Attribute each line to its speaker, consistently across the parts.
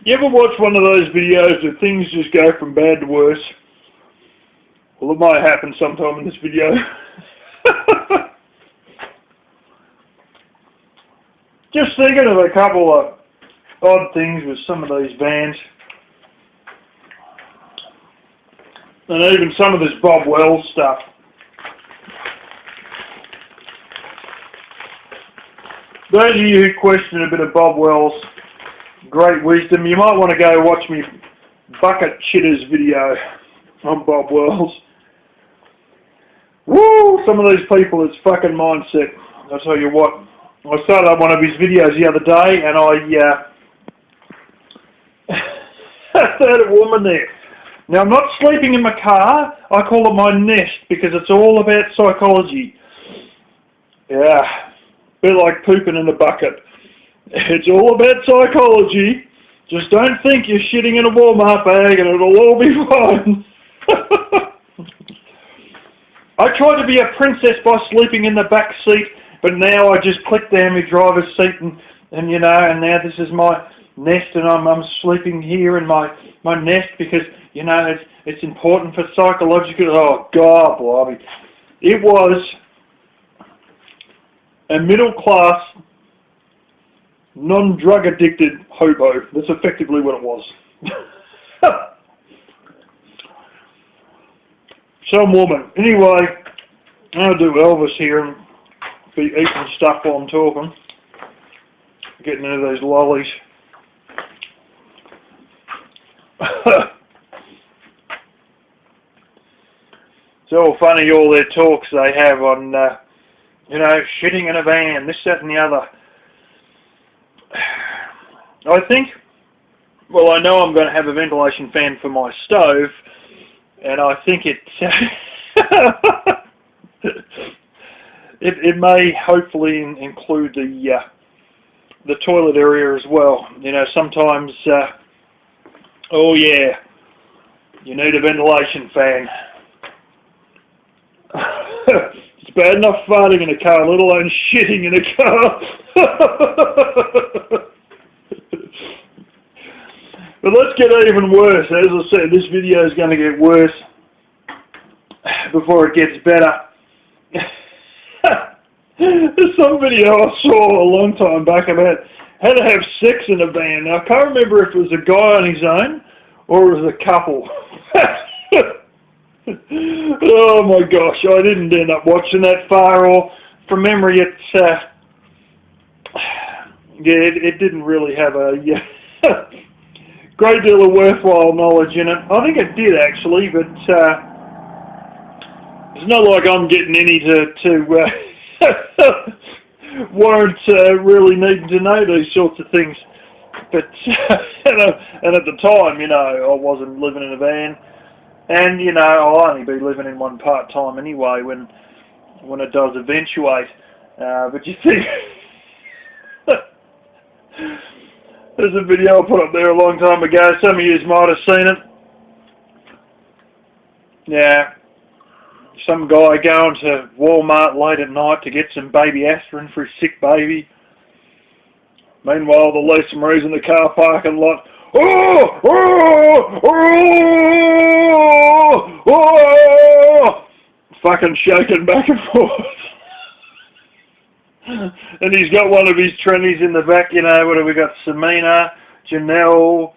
Speaker 1: You ever watch one of those videos where things just go from bad to worse? Well, it might happen sometime in this video. Just thinking of a couple of odd things with some of these vans. And even some of this Bob Wells stuff. Those of you who question a bit of Bob Wells' great wisdom, you might want to go watch me Bucket Chitters video on Bob Wells. Woo! Some of these people, it's fucking mindset. I'll tell you what. I started up one of his videos the other day and I had a woman there. Now, I'm not sleeping in my car. I call it my nest because it's all about psychology. Yeah, a bit like pooping in a bucket. It's all about psychology. Just don't think you're shitting in a Walmart bag and it'll all be fine. I tried to be a princess by sleeping in the back seat, but now I just click down my driver's seat and you know, and now this is my nest and I'm sleeping here in my nest because, you know, it's important for psychological. Oh, God, blimey. It was a middle-class, non-drug addicted hobo. That's effectively what it was. Some woman. Anyway, I'll do Elvis here and be eating stuff while I'm talking. Getting into those lollies. It's all funny, all their talks they have on, you know, shitting in a van, this, that and the other. I think, well, I know I'm going to have a ventilation fan for my stove, and I think it may hopefully include the toilet area as well. You know, sometimes, oh yeah, you need a ventilation fan. It's bad enough farting in a car, let alone shitting in a car. But let's get even worse. As I said, this video is going to get worse before it gets better. There's some video I saw a long time back about how to have sex in a van. Now, I can't remember if it was a guy on his own or it was a couple. Oh my gosh, I didn't end up watching that far, or from memory it's, it didn't really have a great deal of worthwhile knowledge in it. I think it did actually, but it's not like I'm getting any to weren't really needing to know these sorts of things. But and at the time, you know, I wasn't living in a van. And, you know, I'll only be living in one part-time anyway when it does eventuate. But you see, there's a video I put up there a long time ago. Some of you might have seen it. Yeah. Some guy going to Walmart late at night to get some baby aspirin for his sick baby. Meanwhile, the Lisa Marie's in the car parking lot. Oh, oh, oh, oh, fucking shaking back and forth. And he's got one of his trannies in the back, you know, what have we got? Samina, Janelle,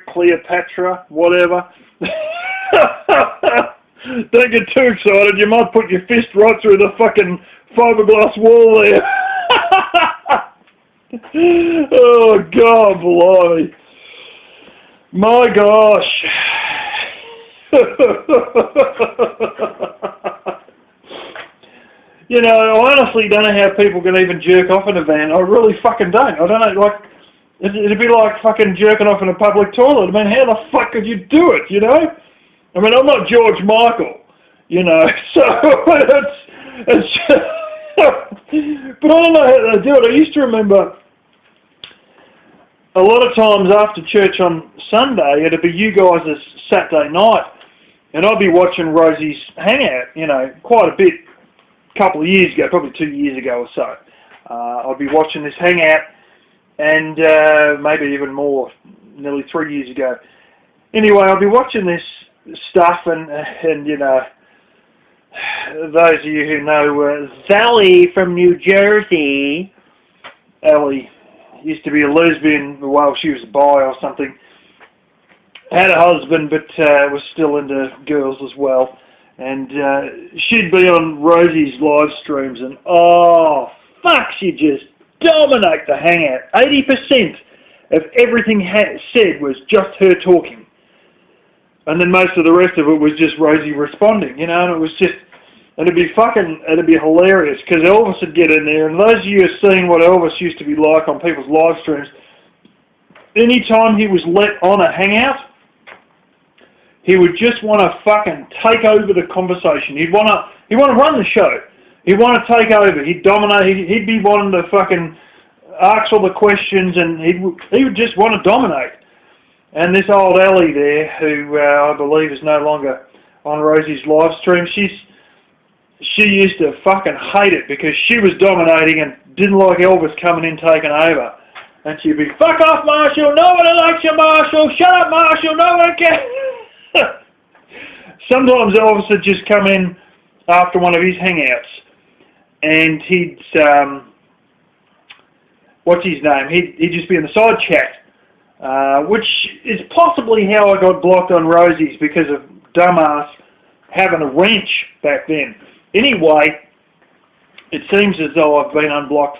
Speaker 1: Cleopatra, whatever. Don't get too excited, you might put your fist right through the fucking fiberglass wall there. Oh, God, blimey. My gosh. You know, I honestly don't know how people can even jerk off in a van. I really fucking don't. I don't know, like, it'd be like fucking jerking off in a public toilet. I mean, how the fuck could you do it, you know? I mean, I'm not George Michael, you know, so it's but I don't know how they do it. I used to remember a lot of times after church on Sunday, it'd be you guys' Saturday night, and I'd be watching Rosies hangout, you know, quite a bit, a couple of years ago, probably 2 years ago or so. I'd be watching this hangout, and maybe even more, nearly 3 years ago. Anyway, I'll be watching this stuff, and you know, those of you who know Sally from New Jersey, Ellie used to be a lesbian, well, she was bi or something. Had a husband, but was still into girls as well. And she'd be on Rosie's live streams, and oh, fuck, she'd just dominate the hangout. 80% of everything said was just her talking. And then most of the rest of it was just Rosie responding, you know, and it was just, it'd be hilarious, because Elvis would get in there, and those of you who have seen what Elvis used to be like on people's live streams, anytime he was let on a hangout, he would just want to fucking take over the conversation. He'd want to run the show. He'd want to take over. He'd dominate. He'd be wanting to fucking ask all the questions, and he would just want to dominate. And this old Ellie there, who I believe is no longer on Rosie's live stream, she used to fucking hate it because she was dominating and didn't like Elvis coming in taking over. And she'd be, fuck off, Marshall, nobody likes you, Marshall, shut up, Marshall, nobody cares. Sometimes Elvis would just come in after one of his hangouts, and he'd, what's his name, he'd just be in the side chat, which is possibly how I got blocked on Rosies, because of dumbass having a wrench back then. Anyway, it seems as though I've been unblocked,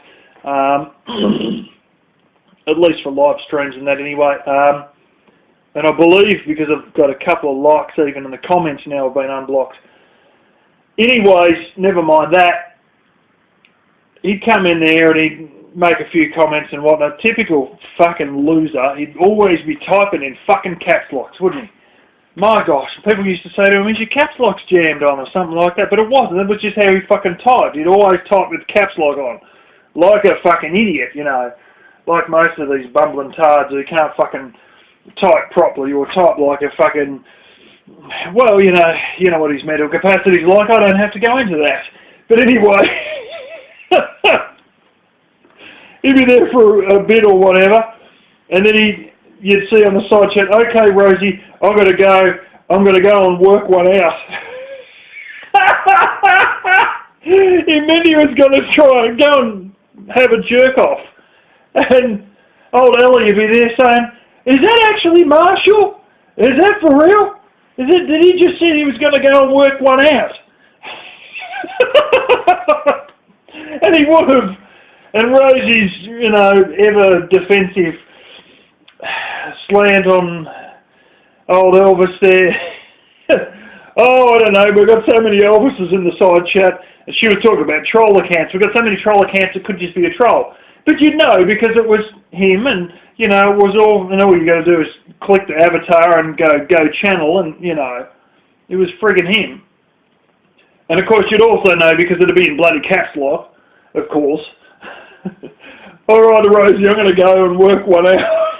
Speaker 1: at least for live streams and that anyway. And I believe, because I've got a couple of likes even in the comments now, I've been unblocked. Anyways, never mind that. He'd come in there and he'd make a few comments and whatnot. Typical fucking loser. He'd always be typing in fucking caps locks, wouldn't he? My gosh, people used to say to him, is your caps lock's jammed on or something like that, but it wasn't. It was just how he fucking typed. He'd always type with caps lock on. Like a fucking idiot, you know. Like most of these bumbling tards who can't fucking type properly, or type like a fucking, well, you know what his mental capacity's like. I don't have to go into that. But anyway, he'd be there for a bit or whatever, and then you'd see on the side chat, okay, Rosie, I'm going to go and work one out. He meant he was going to try and go and have a jerk off. And old Ellie would be there saying, is that actually Marshall? Is that for real? Did he just say he was going to go and work one out? And he would have. And Rosie's, you know, ever defensive slant on old Elvis there. Oh, I don't know, we've got so many Elvises in the side chat. And she was talking about troll accounts. We've got so many troll accounts, it could just be a troll. But you'd know, because it was him, and, you know, it was all, and all you got to do is click the avatar and go channel, and, you know, it was friggin' him. And, of course, you'd also know, because it'd be in bloody caps lock, of course. All right, Rosie, I'm going to go and work one out.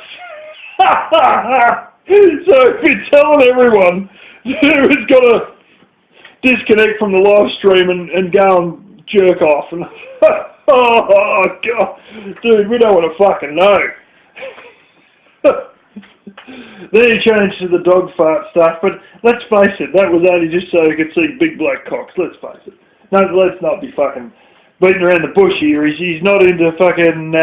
Speaker 1: So if you're telling everyone who's got to disconnect from the live stream and go and jerk off, and oh, God, dude, we don't want to fucking know. Then he changed to the dog fart stuff, but let's face it, that was only just so he could see big black cocks, let's face it. No, let's not be fucking beating around the bush here. He's not into fucking,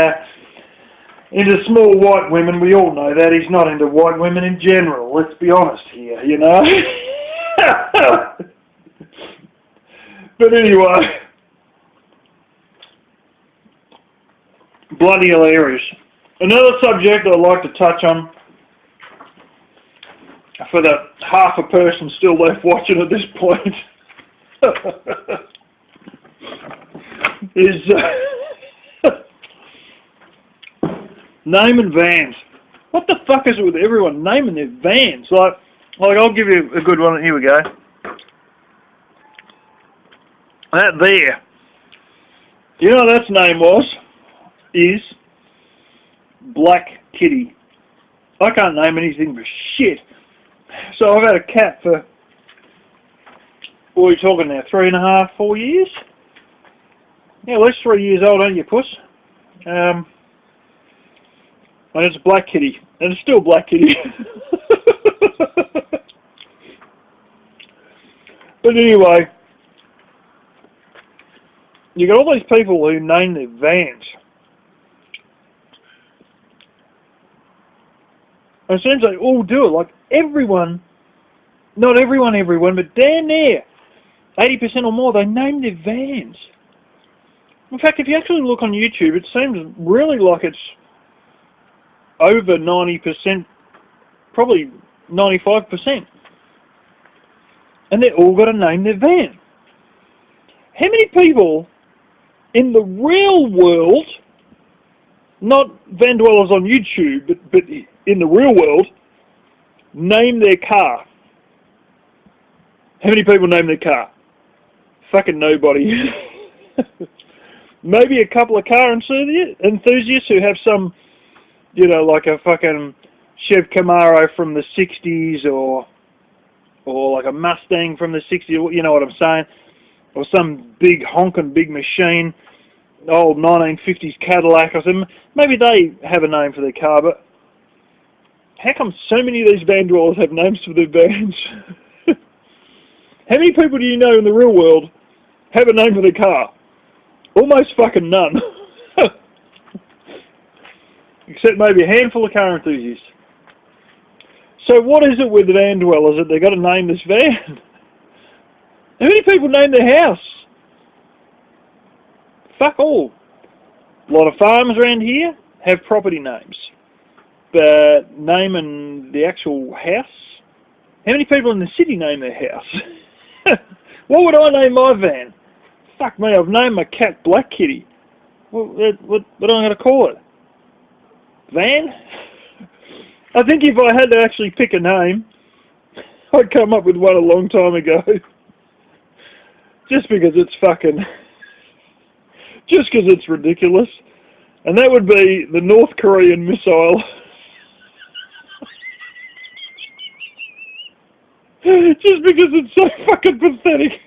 Speaker 1: into small white women, we all know that. He's not into white women in general, let's be honest here, you know. But anyway, bloody hilarious. Another subject I'd like to touch on, for the half a person still left watching at this point, is naming vans. What the fuck is it with everyone naming their vans? Like I'll give you a good one. Here we go. That there. You know what its name is Black Kitty. I can't name anything but shit. So I've had a cat for, what are we talking now, 3.5, 4 years? Yeah, well, that's 3 years old, ain't you, puss? And it's Black Kitty. And it's still Black Kitty. But anyway, you got all these people who name their vans. And it seems they all do it. Like everyone, not everyone, but damn near 80% or more, they name their vans. In fact, if you actually look on YouTube, it seems really like it's over 90%, probably 95%. And they've all got to name their van. How many people in the real world, not van dwellers on YouTube, but in the real world, name their car? How many people name their car? Fucking nobody. Maybe a couple of car enthusiasts who have some, you know, like a fucking Chev Camaro from the 60s or like a Mustang from the 60s, you know what I'm saying? Or some big honking big machine, old 1950s Cadillac or something. Maybe they have a name for their car, but how come so many of these van dwellers have names for their vans? How many people do you know in the real world have a name for their car? Almost fucking none. Except maybe a handful of car enthusiasts. So what is it with the van dwellers that they've got to name this van? How many people name their house? Fuck all. A lot of farms around here have property names. But naming the actual house? How many people in the city name their house? What would I name my van? Fuck me, I've named my cat Black Kitty. What am I going to call it? Van? I think if I had to actually pick a name, I'd come up with one a long time ago. Just because it's fucking... Just because it's ridiculous. And that would be the North Korean missile. Just because it's so fucking pathetic.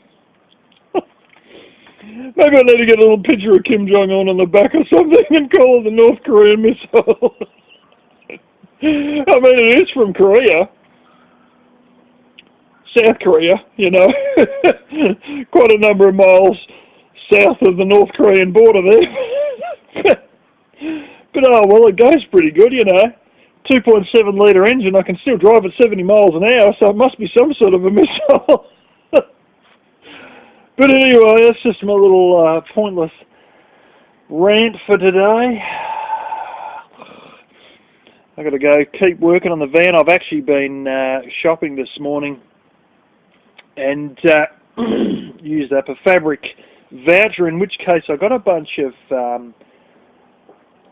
Speaker 1: Maybe I need to get a little picture of Kim Jong-un on the back or something and call it the North Korean missile. I mean, it is from Korea. South Korea, you know. Quite a number of miles south of the North Korean border there. But oh well, it goes pretty good, you know. 2.7 litre engine, I can still drive at 70 miles an hour, so it must be some sort of a missile. But anyway, that's just my little pointless rant for today. I've got to go keep working on the van. I've actually been shopping this morning and used up a fabric voucher, in which case I got a bunch of,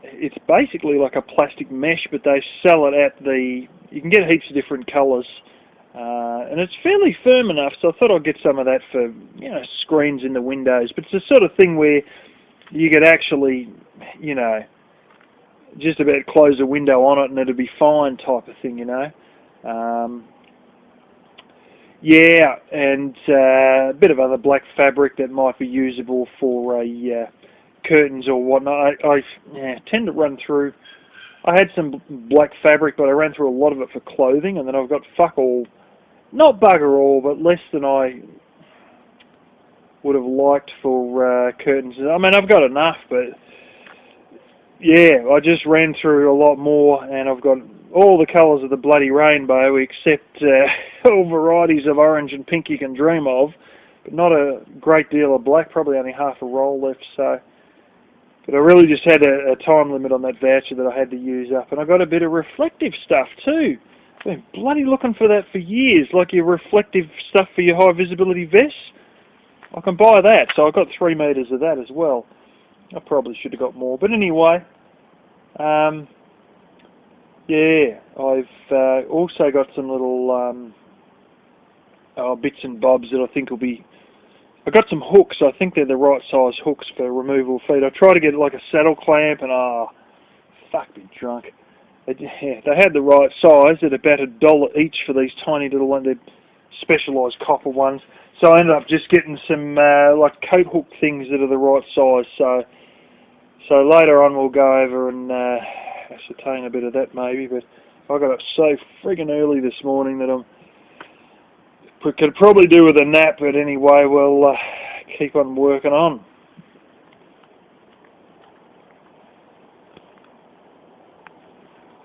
Speaker 1: it's basically like a plastic mesh, but they sell it at the, you can get heaps of different colours. And it's fairly firm enough, so I thought I'd get some of that for, you know, screens in the windows. But it's the sort of thing where you could actually, you know, just about close a window on it and it'd be fine type of thing, you know. Yeah, and a bit of other black fabric that might be usable for a curtains or whatnot. I tend to run through. I had some black fabric, but I ran through a lot of it for clothing, and then I've got fuck all, not bugger all, but less than I would have liked for curtains. I mean, I've got enough, but yeah, I just ran through a lot more, and I've got all the colours of the bloody rainbow, except all varieties of orange and pink you can dream of, but not a great deal of black, probably only half a roll left, so. But I really just had a time limit on that voucher that I had to use up. And I got a bit of reflective stuff too. I've been bloody looking for that for years, like your reflective stuff for your high visibility vests. I can buy that, so I got 3 metres of that as well. I probably should have got more, but anyway. Yeah, I've also got some little bits and bobs that I think will be... I got some hooks. I think they're the right size hooks for removal feet. I tried to get like a saddle clamp, and fuck me drunk. They had the right size at about $1 each for these tiny little ones. They're specialised copper ones. So I ended up just getting some like coat hook things that are the right size. So later on we'll go over and ascertain a bit of that maybe, but I got up so friggin' early this morning that could probably do with a nap, but anyway, we'll keep on working on.